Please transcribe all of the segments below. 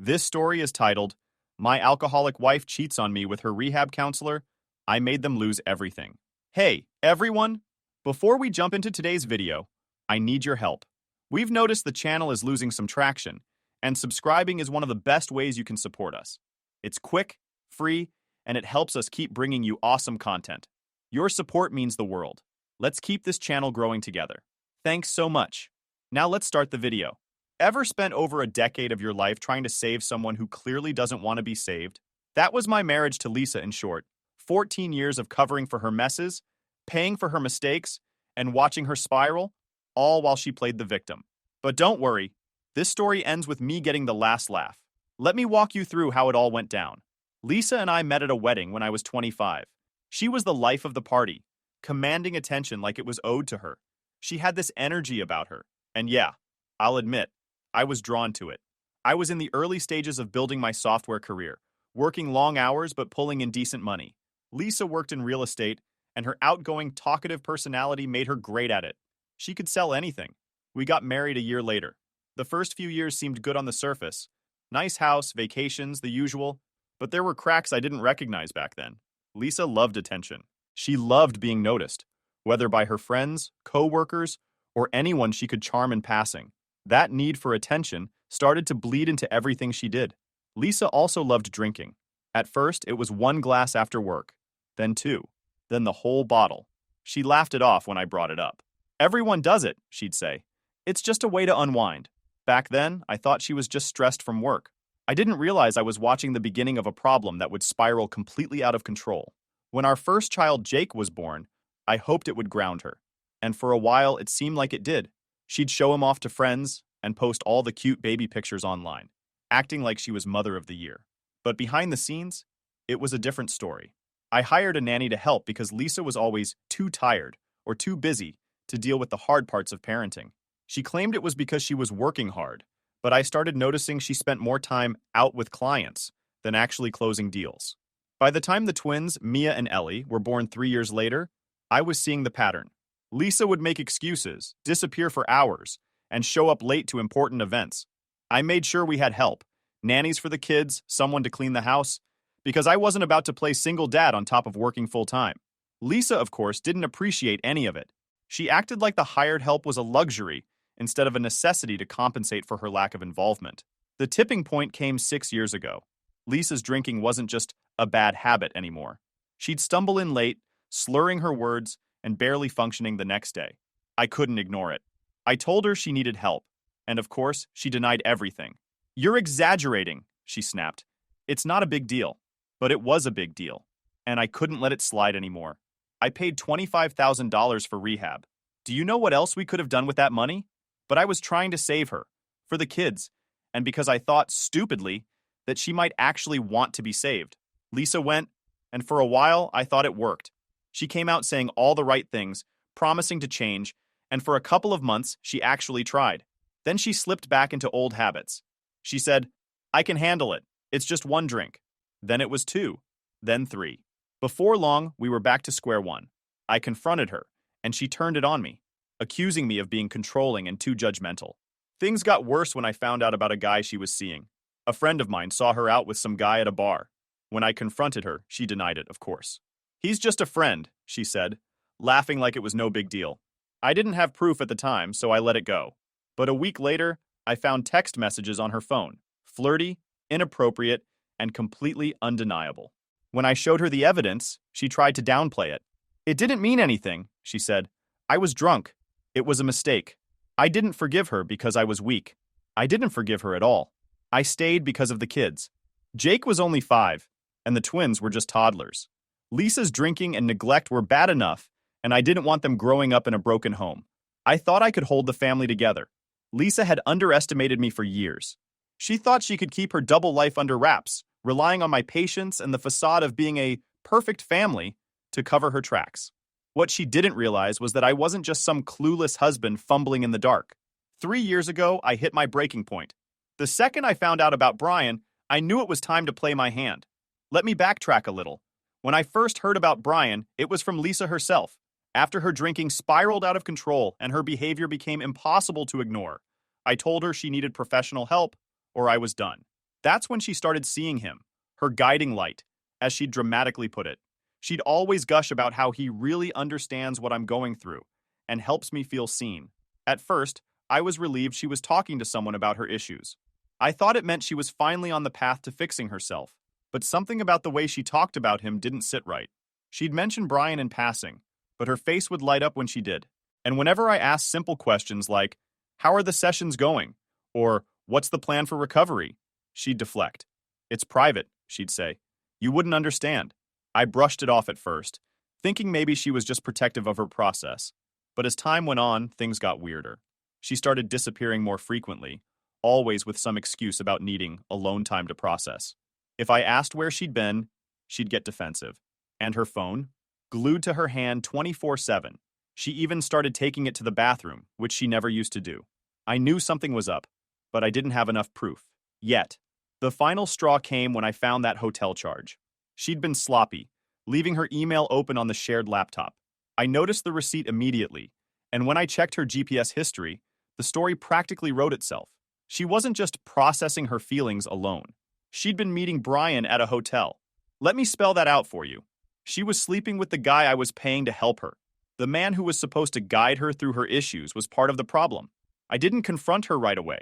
This story is titled, My Alcoholic Wife Cheats on Me with Her Rehab Counselor. I Made Them Lose Everything. Hey, everyone! Before we jump into today's video, I need your help. We've noticed the channel is losing some traction, and subscribing is one of the best ways you can support us. It's quick, free, and it helps us keep bringing you awesome content. Your support means the world. Let's keep this channel growing together. Thanks so much. Now let's start the video. Ever spent over a decade of your life trying to save someone who clearly doesn't want to be saved? That was my marriage to Lisa, in short. 14 years of covering for her messes, paying for her mistakes, and watching her spiral, all while she played the victim. But don't worry, this story ends with me getting the last laugh. Let me walk you through how it all went down. Lisa and I met at a wedding when I was 25. She was the life of the party, commanding attention like it was owed to her. She had this energy about her, and yeah, I'll admit, I was drawn to it. I was in the early stages of building my software career, working long hours but pulling in decent money. Lisa worked in real estate, and her outgoing, talkative personality made her great at it. She could sell anything. We got married a year later. The first few years seemed good on the surface. Nice house, vacations, the usual. But there were cracks I didn't recognize back then. Lisa loved attention. She loved being noticed, whether by her friends, co-workers, or anyone she could charm in passing. That need for attention started to bleed into everything she did. Lisa also loved drinking. At first, it was 1 glass after work, then 2, then the whole bottle. She laughed it off when I brought it up. Everyone does it, she'd say. It's just a way to unwind. Back then, I thought she was just stressed from work. I didn't realize I was watching the beginning of a problem that would spiral completely out of control. When our first child, Jake, was born, I hoped it would ground her. And for a while, it seemed like it did. She'd show him off to friends and post all the cute baby pictures online, acting like she was Mother of the Year. But behind the scenes, it was a different story. I hired a nanny to help because Lisa was always too tired or too busy to deal with the hard parts of parenting. She claimed it was because she was working hard, but I started noticing she spent more time out with clients than actually closing deals. By the time the twins, Mia and Ellie, were born 3 years later, I was seeing the pattern. Lisa would make excuses, disappear for hours, and show up late to important events. I made sure we had help, nannies for the kids, someone to clean the house, because I wasn't about to play single dad on top of working full-time. Lisa, of course, didn't appreciate any of it. She acted like the hired help was a luxury instead of a necessity to compensate for her lack of involvement. The tipping point came 6 years ago. Lisa's drinking wasn't just a bad habit anymore. She'd stumble in late, slurring her words, and barely functioning the next day. I couldn't ignore it. I told her she needed help, and of course, she denied everything. "You're exaggerating," she snapped. "It's not a big deal." But it was a big deal, and I couldn't let it slide anymore. I paid $25,000 for rehab. Do you know what else we could have done with that money? But I was trying to save her, for the kids, and because I thought, stupidly, that she might actually want to be saved. Lisa went, and for a while, I thought it worked. She came out saying all the right things, promising to change, and for a couple of months, she actually tried. Then she slipped back into old habits. She said, "I can handle it. It's just 1 drink." Then it was 2, then 3. Before long, we were back to square one. I confronted her, and she turned it on me, accusing me of being controlling and too judgmental. Things got worse when I found out about a guy she was seeing. A friend of mine saw her out with some guy at a bar. When I confronted her, she denied it, of course. "He's just a friend," she said, laughing like it was no big deal. I didn't have proof at the time, so I let it go. But a week later, I found text messages on her phone, flirty, inappropriate, and completely undeniable. When I showed her the evidence, she tried to downplay it. "It didn't mean anything," she said. "I was drunk. It was a mistake." I didn't forgive her because I was weak. I didn't forgive her at all. I stayed because of the kids. Jake was only 5, and the twins were just toddlers. Lisa's drinking and neglect were bad enough, and I didn't want them growing up in a broken home. I thought I could hold the family together. Lisa had underestimated me for years. She thought she could keep her double life under wraps, relying on my patience and the facade of being a perfect family to cover her tracks. What she didn't realize was that I wasn't just some clueless husband fumbling in the dark. 3 years ago, I hit my breaking point. The second I found out about Brian, I knew it was time to play my hand. Let me backtrack a little. When I first heard about Brian, it was from Lisa herself. After her drinking spiraled out of control and her behavior became impossible to ignore, I told her she needed professional help, or I was done. That's when she started seeing him, her guiding light, as she'd dramatically put it. She'd always gush about how he really understands what I'm going through and helps me feel seen. At first, I was relieved she was talking to someone about her issues. I thought it meant she was finally on the path to fixing herself, but something about the way she talked about him didn't sit right. She'd mention Brian in passing, but her face would light up when she did. And whenever I asked simple questions like, "How are the sessions going?" or "What's the plan for recovery?" she'd deflect. "It's private," she'd say. "You wouldn't understand." I brushed it off at first, thinking maybe she was just protective of her process. But as time went on, things got weirder. She started disappearing more frequently, always with some excuse about needing alone time to process. If I asked where she'd been, she'd get defensive. And her phone? Glued to her hand 24/7. She even started taking it to the bathroom, which she never used to do. I knew something was up, but I didn't have enough proof. Yet. The final straw came when I found that hotel charge. She'd been sloppy, leaving her email open on the shared laptop. I noticed the receipt immediately, and when I checked her GPS history, the story practically wrote itself. She wasn't just processing her feelings alone. She'd been meeting Brian at a hotel. Let me spell that out for you. She was sleeping with the guy I was paying to help her. The man who was supposed to guide her through her issues was part of the problem. I didn't confront her right away.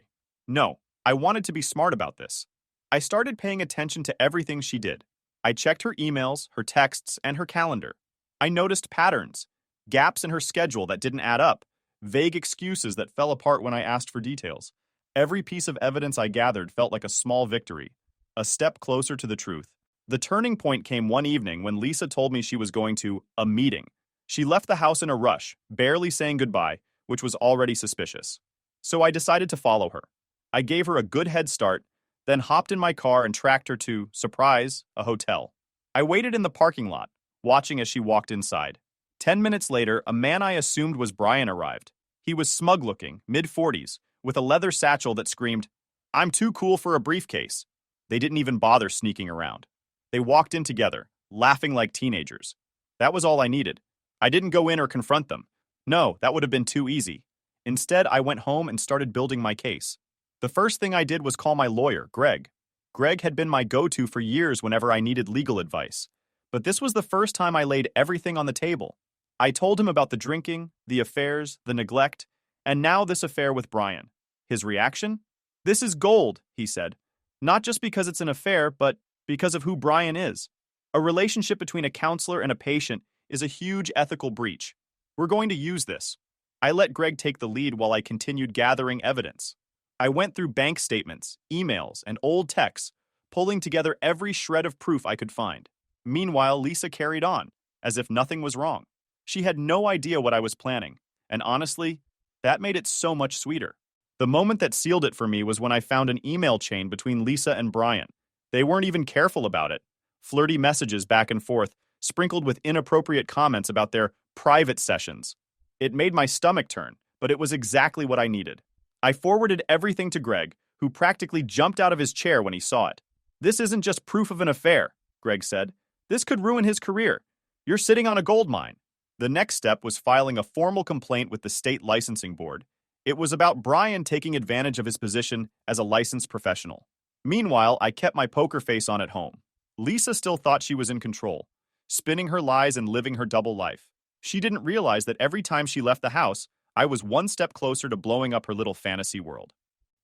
No, I wanted to be smart about this. I started paying attention to everything she did. I checked her emails, her texts, and her calendar. I noticed patterns, gaps in her schedule that didn't add up, vague excuses that fell apart when I asked for details. Every piece of evidence I gathered felt like a small victory, a step closer to the truth. The turning point came one evening when Lisa told me she was going to a meeting. She left the house in a rush, barely saying goodbye, which was already suspicious. So I decided to follow her. I gave her a good head start, then hopped in my car and tracked her to, surprise, a hotel. I waited in the parking lot, watching as she walked inside. 10 minutes later, a man I assumed was Brian arrived. He was smug-looking, mid-40s, with a leather satchel that screamed, "I'm too cool for a briefcase." They didn't even bother sneaking around. They walked in together, laughing like teenagers. That was all I needed. I didn't go in or confront them. No, that would have been too easy. Instead, I went home and started building my case. The first thing I did was call my lawyer, Greg. Greg had been my go-to for years whenever I needed legal advice. But this was the first time I laid everything on the table. I told him about the drinking, the affairs, the neglect, and now this affair with Brian. His reaction? "This is gold," he said. "Not just because it's an affair, but because of who Brian is. A relationship between a counselor and a patient is a huge ethical breach. We're going to use this." I let Greg take the lead while I continued gathering evidence. I went through bank statements, emails, and old texts, pulling together every shred of proof I could find. Meanwhile, Lisa carried on, as if nothing was wrong. She had no idea what I was planning, and honestly, that made it so much sweeter. The moment that sealed it for me was when I found an email chain between Lisa and Brian. They weren't even careful about it. Flirty messages back and forth, sprinkled with inappropriate comments about their private sessions. It made my stomach turn, but it was exactly what I needed. I forwarded everything to Greg, who practically jumped out of his chair when he saw it. "This isn't just proof of an affair," Greg said. "This could ruin his career. You're sitting on a gold mine." The next step was filing a formal complaint with the state licensing board. It was about Brian taking advantage of his position as a licensed professional. Meanwhile, I kept my poker face on at home. Lisa still thought she was in control, spinning her lies and living her double life. She didn't realize that every time she left the house, I was one step closer to blowing up her little fantasy world.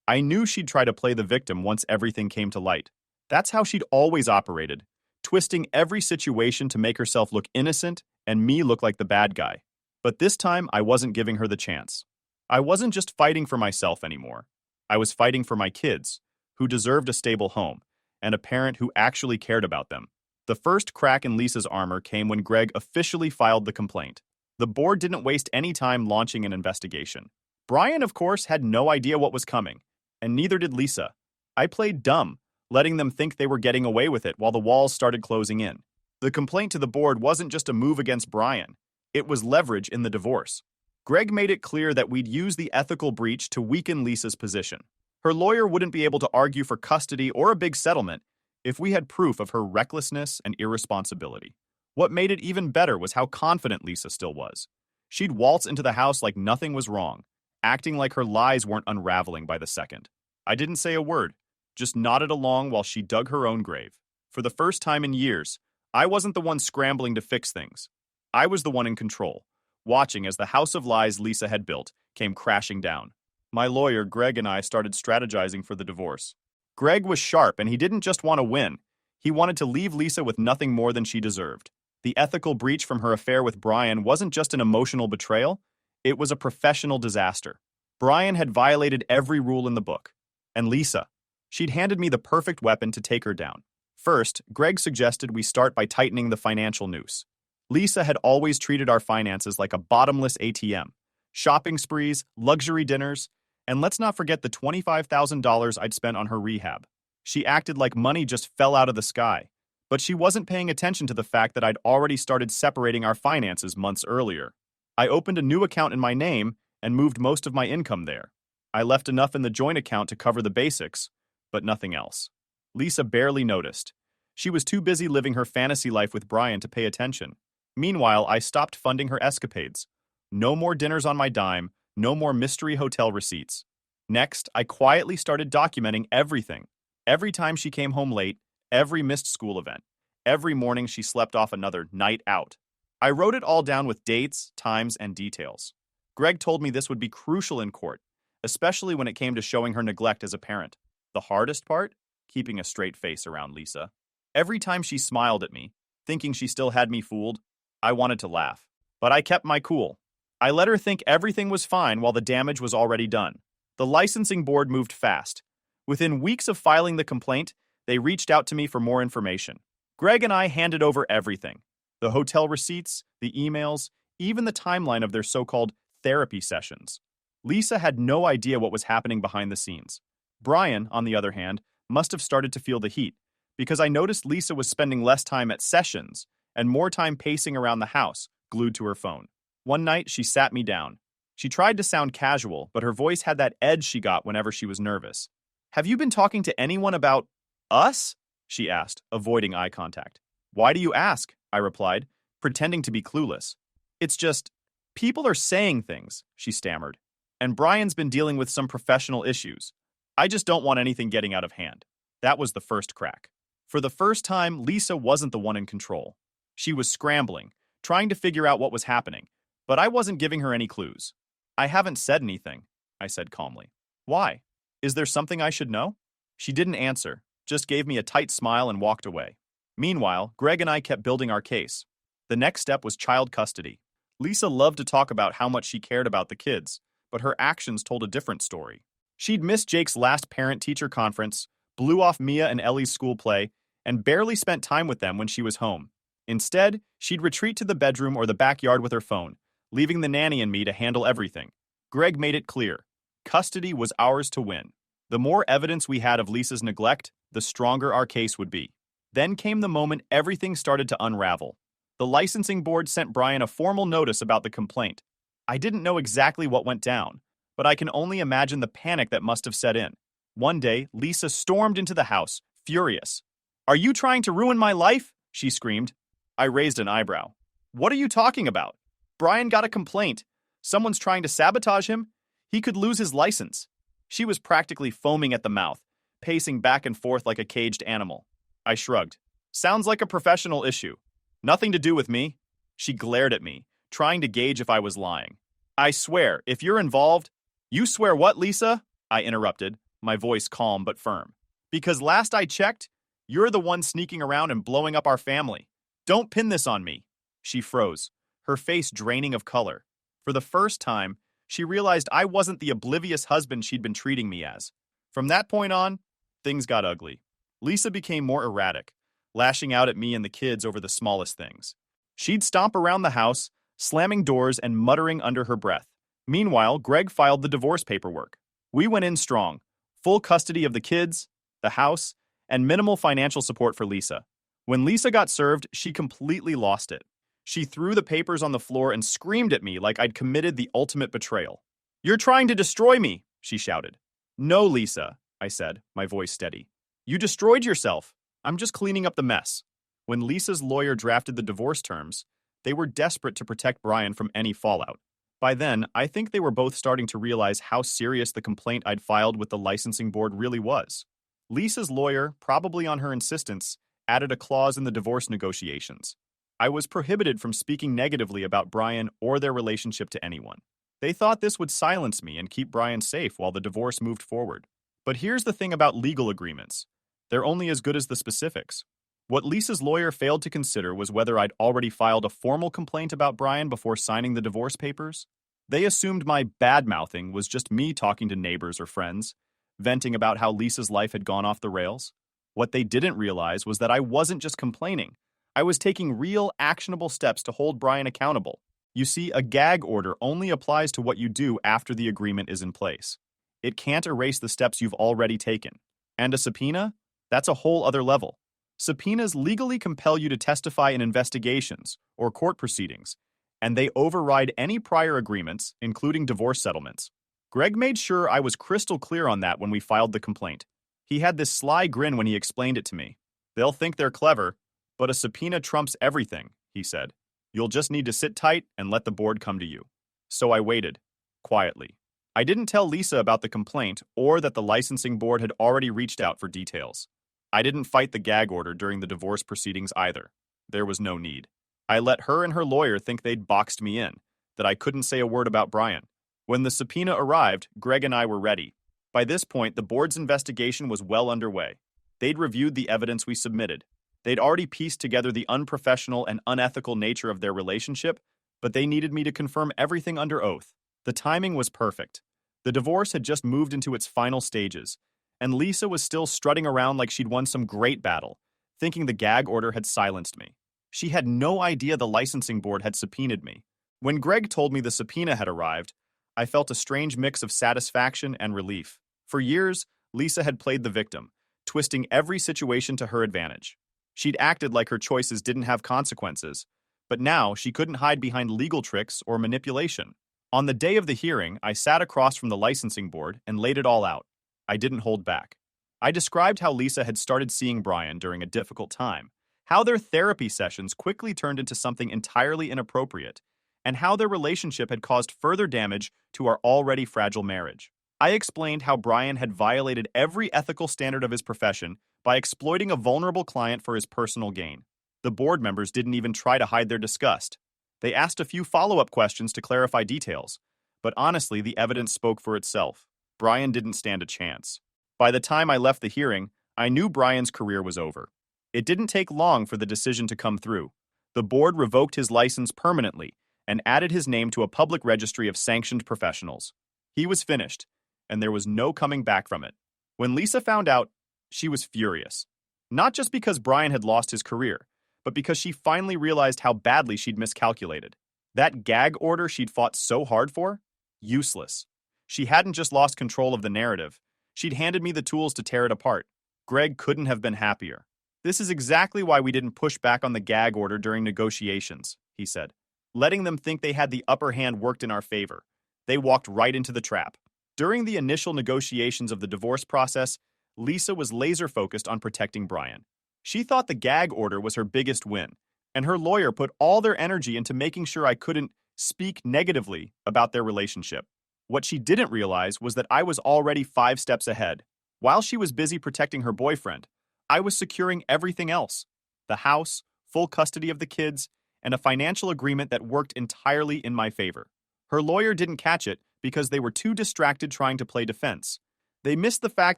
I knew she'd try to play the victim once everything came to light. That's how she'd always operated, twisting every situation to make herself look innocent and me look like the bad guy. But this time, I wasn't giving her the chance. I wasn't just fighting for myself anymore. I was fighting for my kids, who deserved a stable home, and a parent who actually cared about them. The first crack in Lisa's armor came when Greg officially filed the complaint. The board didn't waste any time launching an investigation. Brian, of course, had no idea what was coming, and neither did Lisa. I played dumb, letting them think they were getting away with it while the walls started closing in. The complaint to the board wasn't just a move against Brian. It was leverage in the divorce. Greg made it clear that we'd use the ethical breach to weaken Lisa's position. Her lawyer wouldn't be able to argue for custody or a big settlement if we had proof of her recklessness and irresponsibility. What made it even better was how confident Lisa still was. She'd waltz into the house like nothing was wrong, acting like her lies weren't unraveling by the second. I didn't say a word, just nodded along while she dug her own grave. For the first time in years, I wasn't the one scrambling to fix things. I was the one in control, watching as the house of lies Lisa had built came crashing down. My lawyer, Greg, and I started strategizing for the divorce. Greg was sharp, and he didn't just want to win. He wanted to leave Lisa with nothing more than she deserved. The ethical breach from her affair with Brian wasn't just an emotional betrayal, it was a professional disaster. Brian had violated every rule in the book. And Lisa, she'd handed me the perfect weapon to take her down. First, Greg suggested we start by tightening the financial noose. Lisa had always treated our finances like a bottomless ATM. Shopping sprees, luxury dinners, and let's not forget the $25,000 I'd spent on her rehab. She acted like money just fell out of the sky. But she wasn't paying attention to the fact that I'd already started separating our finances months earlier. I opened a new account in my name and moved most of my income there. I left enough in the joint account to cover the basics, but nothing else. Lisa barely noticed. She was too busy living her fantasy life with Brian to pay attention. Meanwhile, I stopped funding her escapades. No more dinners on my dime, no more mystery hotel receipts. Next, I quietly started documenting everything. Every time she came home late, every missed school event, every morning she slept off another night out. I wrote it all down with dates, times, and details. Greg told me this would be crucial in court, especially when it came to showing her neglect as a parent. The hardest part? Keeping a straight face around Lisa. Every time she smiled at me, thinking she still had me fooled, I wanted to laugh. But I kept my cool. I let her think everything was fine while the damage was already done. The licensing board moved fast. Within weeks of filing the complaint, they reached out to me for more information. Greg and I handed over everything. The hotel receipts, the emails, even the timeline of their so-called therapy sessions. Lisa had no idea what was happening behind the scenes. Brian, on the other hand, must have started to feel the heat, because I noticed Lisa was spending less time at sessions and more time pacing around the house, glued to her phone. One night, she sat me down. She tried to sound casual, but her voice had that edge she got whenever she was nervous. "Have you been talking to anyone about us?" she asked, avoiding eye contact. "Why do you ask?" I replied, pretending to be clueless. "It's just, people are saying things," she stammered. "And Brian's been dealing with some professional issues. I just don't want anything getting out of hand." That was the first crack. For the first time, Lisa wasn't the one in control. She was scrambling, trying to figure out what was happening, but I wasn't giving her any clues. "I haven't said anything," I said calmly. "Why? Is there something I should know?" She didn't answer, just gave me a tight smile and walked away. Meanwhile, Greg and I kept building our case. The next step was child custody. Lisa loved to talk about how much she cared about the kids, but her actions told a different story. She'd missed Jake's last parent-teacher conference, blew off Mia and Ellie's school play, and barely spent time with them when she was home. Instead, she'd retreat to the bedroom or the backyard with her phone, leaving the nanny and me to handle everything. Greg made it clear. Custody was ours to win. The more evidence we had of Lisa's neglect, the stronger our case would be. Then came the moment everything started to unravel. The licensing board sent Brian a formal notice about the complaint. I didn't know exactly what went down, but I can only imagine the panic that must have set in. One day, Lisa stormed into the house, furious. "Are you trying to ruin my life?" she screamed. I raised an eyebrow. "What are you talking about? Brian got a complaint. Someone's trying to sabotage him. He could lose his license." She was practically foaming at the mouth, pacing back and forth like a caged animal. I shrugged. "Sounds like a professional issue. Nothing to do with me." She glared at me, trying to gauge if I was lying. "I swear, if you're involved—" "You swear what, Lisa?" I interrupted, my voice calm but firm. "Because last I checked, you're the one sneaking around and blowing up our family. Don't pin this on me." She froze, her face draining of color. For the first time, she realized I wasn't the oblivious husband she'd been treating me as. From that point on, things got ugly. Lisa became more erratic, lashing out at me and the kids over the smallest things. She'd stomp around the house, slamming doors and muttering under her breath. Meanwhile, Greg filed the divorce paperwork. We went in strong, full custody of the kids, the house, and minimal financial support for Lisa. When Lisa got served, she completely lost it. She threw the papers on the floor and screamed at me like I'd committed the ultimate betrayal. "You're trying to destroy me," she shouted. "No, Lisa," I said, my voice steady. "You destroyed yourself. I'm just cleaning up the mess." When Lisa's lawyer drafted the divorce terms, they were desperate to protect Brian from any fallout. By then, I think they were both starting to realize how serious the complaint I'd filed with the licensing board really was. Lisa's lawyer, probably on her insistence, added a clause in the divorce negotiations. I was prohibited from speaking negatively about Brian or their relationship to anyone. They thought this would silence me and keep Brian safe while the divorce moved forward. But here's the thing about legal agreements. They're only as good as the specifics. What Lisa's lawyer failed to consider was whether I'd already filed a formal complaint about Brian before signing the divorce papers. They assumed my bad-mouthing was just me talking to neighbors or friends, venting about how Lisa's life had gone off the rails. What they didn't realize was that I wasn't just complaining. I was taking real, actionable steps to hold Brian accountable. You see, a gag order only applies to what you do after the agreement is in place. It can't erase the steps you've already taken. And a subpoena? That's a whole other level. Subpoenas legally compel you to testify in investigations or court proceedings, and they override any prior agreements, including divorce settlements. Greg made sure I was crystal clear on that when we filed the complaint. He had this sly grin when he explained it to me. They'll think they're clever, but a subpoena trumps everything, he said. You'll just need to sit tight and let the board come to you. So I waited, quietly. I didn't tell Lisa about the complaint or that the licensing board had already reached out for details. I didn't fight the gag order during the divorce proceedings either. There was no need. I let her and her lawyer think they'd boxed me in, that I couldn't say a word about Brian. When the subpoena arrived, Greg and I were ready. By this point, the board's investigation was well underway. They'd reviewed the evidence we submitted. They'd already pieced together the unprofessional and unethical nature of their relationship, but they needed me to confirm everything under oath. The timing was perfect. The divorce had just moved into its final stages, and Lisa was still strutting around like she'd won some great battle, thinking the gag order had silenced me. She had no idea the licensing board had subpoenaed me. When Greg told me the subpoena had arrived, I felt a strange mix of satisfaction and relief. For years, Lisa had played the victim, twisting every situation to her advantage. She'd acted like her choices didn't have consequences, but now she couldn't hide behind legal tricks or manipulation. On the day of the hearing, I sat across from the licensing board and laid it all out. I didn't hold back. I described how Lisa had started seeing Brian during a difficult time, how their therapy sessions quickly turned into something entirely inappropriate, and how their relationship had caused further damage to our already fragile marriage. I explained how Brian had violated every ethical standard of his profession by exploiting a vulnerable client for his personal gain. The board members didn't even try to hide their disgust. They asked a few follow-up questions to clarify details, but honestly, the evidence spoke for itself. Brian didn't stand a chance. By the time I left the hearing, I knew Brian's career was over. It didn't take long for the decision to come through. The board revoked his license permanently and added his name to a public registry of sanctioned professionals. He was finished, and there was no coming back from it. When Lisa found out, she was furious. Not just because Brian had lost his career, but because she finally realized how badly she'd miscalculated. That gag order she'd fought so hard for? Useless. She hadn't just lost control of the narrative. She'd handed me the tools to tear it apart. Greg couldn't have been happier. This is exactly why we didn't push back on the gag order during negotiations, he said. Letting them think they had the upper hand worked in our favor. They walked right into the trap. During the initial negotiations of the divorce process, Lisa was laser-focused on protecting Brian. She thought the gag order was her biggest win, and her lawyer put all their energy into making sure I couldn't speak negatively about their relationship. What she didn't realize was that I was already 5 steps ahead. While she was busy protecting her boyfriend, I was securing everything else: the house, full custody of the kids, and a financial agreement that worked entirely in my favor. Her lawyer didn't catch it because they were too distracted trying to play defense. They missed the fact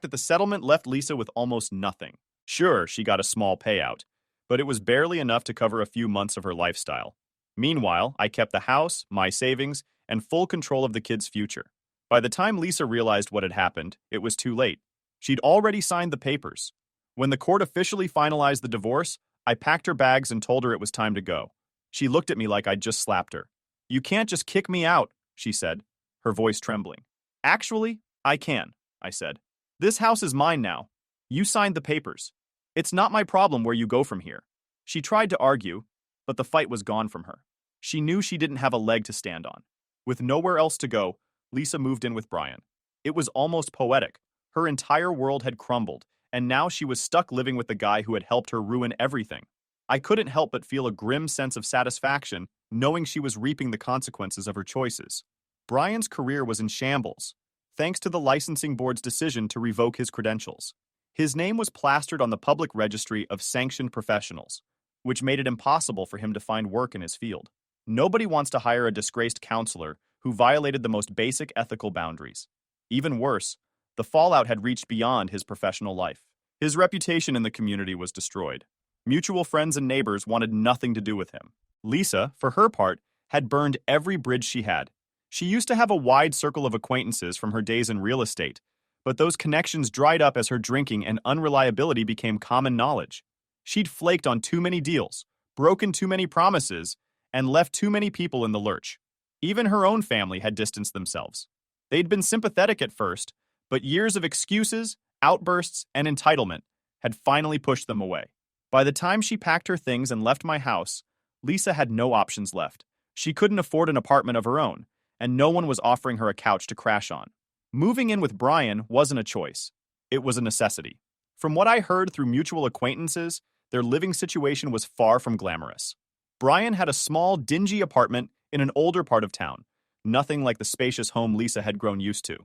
that the settlement left Lisa with almost nothing. Sure, she got a small payout, but it was barely enough to cover a few months of her lifestyle. Meanwhile, I kept the house, my savings, and full control of the kids' future. By the time Lisa realized what had happened, it was too late. She'd already signed the papers. When the court officially finalized the divorce, I packed her bags and told her it was time to go. She looked at me like I'd just slapped her. "You can't just kick me out," she said, her voice trembling. "Actually, I can," I said. "This house is mine now. You signed the papers. It's not my problem where you go from here." She tried to argue, but the fight was gone from her. She knew she didn't have a leg to stand on. With nowhere else to go, Lisa moved in with Brian. It was almost poetic. Her entire world had crumbled, and now she was stuck living with the guy who had helped her ruin everything. I couldn't help but feel a grim sense of satisfaction knowing she was reaping the consequences of her choices. Brian's career was in shambles, thanks to the licensing board's decision to revoke his credentials. His name was plastered on the public registry of sanctioned professionals, which made it impossible for him to find work in his field. Nobody wants to hire a disgraced counselor who violated the most basic ethical boundaries. Even worse, the fallout had reached beyond his professional life. His reputation in the community was destroyed. Mutual friends and neighbors wanted nothing to do with him. Lisa, for her part, had burned every bridge she had. She used to have a wide circle of acquaintances from her days in real estate, but those connections dried up as her drinking and unreliability became common knowledge. She'd flaked on too many deals, broken too many promises, and left too many people in the lurch. Even her own family had distanced themselves. They'd been sympathetic at first, but years of excuses, outbursts, and entitlement had finally pushed them away. By the time she packed her things and left my house, Lisa had no options left. She couldn't afford an apartment of her own, and no one was offering her a couch to crash on. Moving in with Brian wasn't a choice. It was a necessity. From what I heard through mutual acquaintances, their living situation was far from glamorous. Brian had a small, dingy apartment in an older part of town, nothing like the spacious home Lisa had grown used to.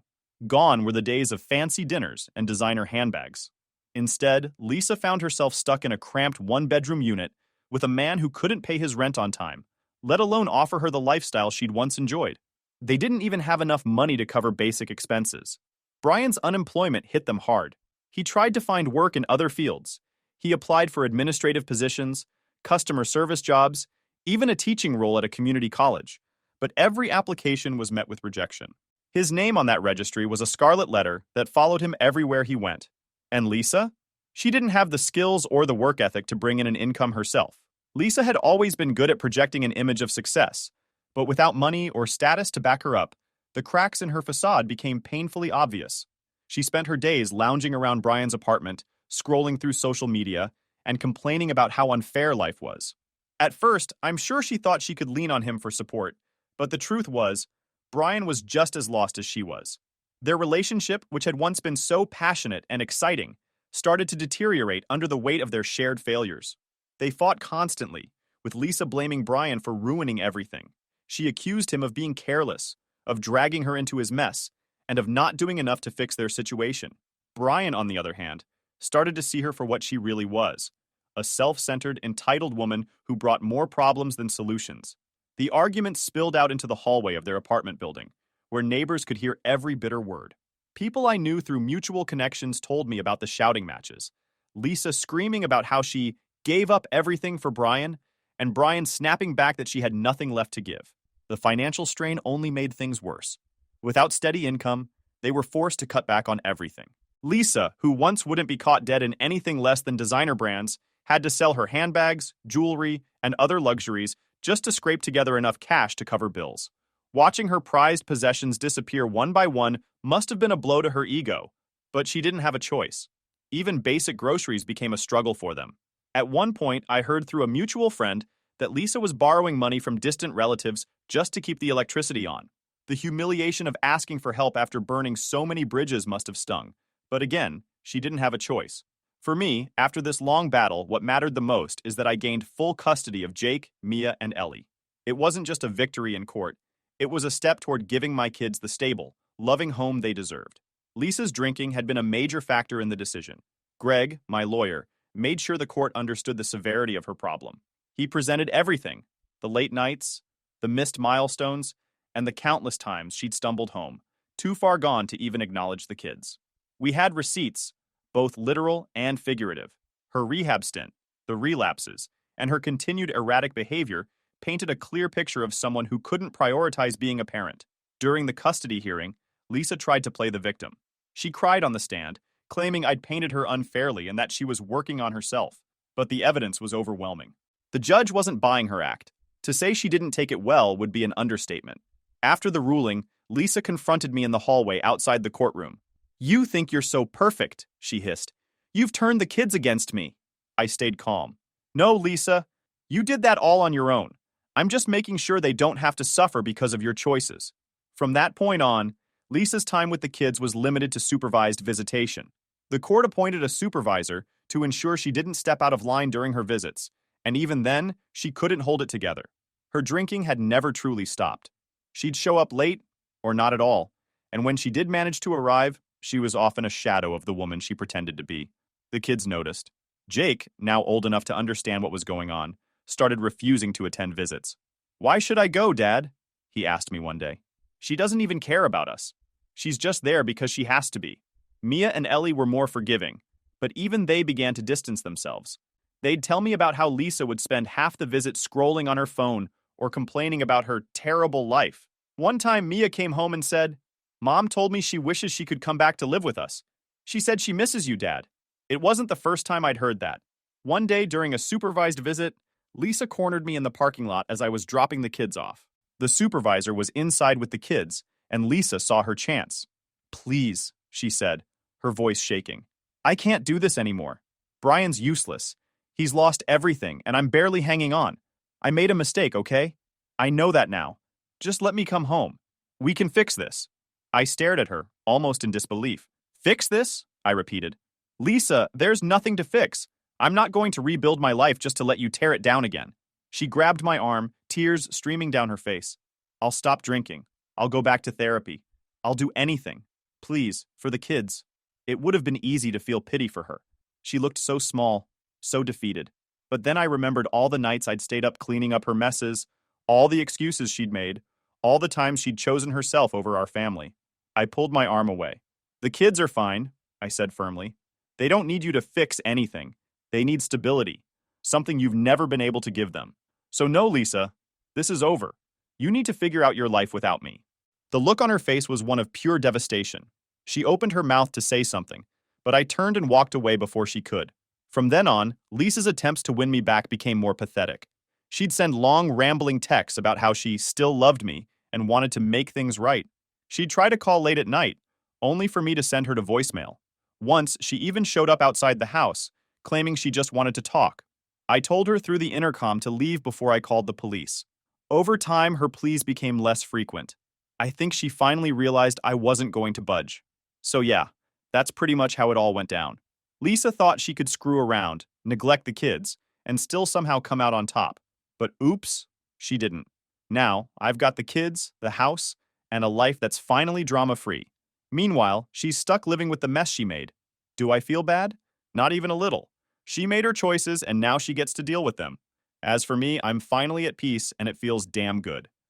Gone were the days of fancy dinners and designer handbags. Instead, Lisa found herself stuck in a cramped one-bedroom unit with a man who couldn't pay his rent on time, let alone offer her the lifestyle she'd once enjoyed. They didn't even have enough money to cover basic expenses. Brian's unemployment hit them hard. He tried to find work in other fields. He applied for administrative positions, customer service jobs, even a teaching role at a community college. But every application was met with rejection. His name on that registry was a scarlet letter that followed him everywhere he went. And Lisa? She didn't have the skills or the work ethic to bring in an income herself. Lisa had always been good at projecting an image of success, but without money or status to back her up, the cracks in her facade became painfully obvious. She spent her days lounging around Brian's apartment, scrolling through social media, and complaining about how unfair life was. At first, I'm sure she thought she could lean on him for support, but the truth was, Brian was just as lost as she was. Their relationship, which had once been so passionate and exciting, started to deteriorate under the weight of their shared failures. They fought constantly, with Lisa blaming Brian for ruining everything. She accused him of being careless, of dragging her into his mess, and of not doing enough to fix their situation. Brian, on the other hand, started to see her for what she really was, a self-centered, entitled woman who brought more problems than solutions. The argument spilled out into the hallway of their apartment building, where neighbors could hear every bitter word. People I knew through mutual connections told me about the shouting matches, Lisa screaming about how she gave up everything for Brian, and Brian snapping back that she had nothing left to give. The financial strain only made things worse. Without steady income, they were forced to cut back on everything. Lisa, who once wouldn't be caught dead in anything less than designer brands, had to sell her handbags, jewelry, and other luxuries just to scrape together enough cash to cover bills. Watching her prized possessions disappear one by one must have been a blow to her ego, but she didn't have a choice. Even basic groceries became a struggle for them. At one point, I heard through a mutual friend that Lisa was borrowing money from distant relatives just to keep the electricity on. The humiliation of asking for help after burning so many bridges must have stung. But again, she didn't have a choice. For me, after this long battle, what mattered the most is that I gained full custody of Jake, Mia, and Ellie. It wasn't just a victory in court. It was a step toward giving my kids the stable, loving home they deserved. Lisa's drinking had been a major factor in the decision. Greg, my lawyer, made sure the court understood the severity of her problem. He presented everything, the late nights, the missed milestones, and the countless times she'd stumbled home, too far gone to even acknowledge the kids. We had receipts, both literal and figurative. Her rehab stint, the relapses, and her continued erratic behavior painted a clear picture of someone who couldn't prioritize being a parent. During the custody hearing, Lisa tried to play the victim. She cried on the stand, claiming I'd painted her unfairly and that she was working on herself, but the evidence was overwhelming. The judge wasn't buying her act. To say she didn't take it well would be an understatement. After the ruling, Lisa confronted me in the hallway outside the courtroom. "You think you're so perfect," she hissed. "You've turned the kids against me." I stayed calm. "No, Lisa, you did that all on your own. I'm just making sure they don't have to suffer because of your choices." From that point on, Lisa's time with the kids was limited to supervised visitation. The court appointed a supervisor to ensure she didn't step out of line during her visits, and even then, she couldn't hold it together. Her drinking had never truly stopped. She'd show up late, or not at all, and when she did manage to arrive, she was often a shadow of the woman she pretended to be. The kids noticed. Jake, now old enough to understand what was going on, started refusing to attend visits. "Why should I go, Dad?" he asked me one day. "She doesn't even care about us. She's just there because she has to be." Mia and Ellie were more forgiving, but even they began to distance themselves. They'd tell me about how Lisa would spend half the visit scrolling on her phone or complaining about her terrible life. One time, Mia came home and said, "Mom told me she wishes she could come back to live with us. She said she misses you, Dad." It wasn't the first time I'd heard that. One day during a supervised visit, Lisa cornered me in the parking lot as I was dropping the kids off. The supervisor was inside with the kids, and Lisa saw her chance. "Please," she said, her voice shaking. "I can't do this anymore. Brian's useless. He's lost everything, and I'm barely hanging on. I made a mistake, okay? I know that now. Just let me come home. We can fix this." I stared at her, almost in disbelief. "Fix this?" I repeated. "Lisa, there's nothing to fix. I'm not going to rebuild my life just to let you tear it down again." She grabbed my arm, tears streaming down her face. "I'll stop drinking. I'll go back to therapy. I'll do anything. Please, for the kids." It would have been easy to feel pity for her. She looked so small, so defeated. But then I remembered all the nights I'd stayed up cleaning up her messes, all the excuses she'd made, all the times she'd chosen herself over our family. I pulled my arm away. "The kids are fine," I said firmly. "They don't need you to fix anything. They need stability, something you've never been able to give them. So no, Lisa, this is over. You need to figure out your life without me." The look on her face was one of pure devastation. She opened her mouth to say something, but I turned and walked away before she could. From then on, Lisa's attempts to win me back became more pathetic. She'd send long, rambling texts about how she still loved me and wanted to make things right. She'd try to call late at night, only for me to send her to voicemail. Once, she even showed up outside the house, claiming she just wanted to talk. I told her through the intercom to leave before I called the police. Over time, her pleas became less frequent. I think she finally realized I wasn't going to budge. So yeah, that's pretty much how it all went down. Lisa thought she could screw around, neglect the kids, and still somehow come out on top. But oops, she didn't. Now, I've got the kids, the house, and a life that's finally drama-free. Meanwhile, she's stuck living with the mess she made. Do I feel bad? Not even a little. She made her choices, and now she gets to deal with them. As for me, I'm finally at peace, and it feels damn good.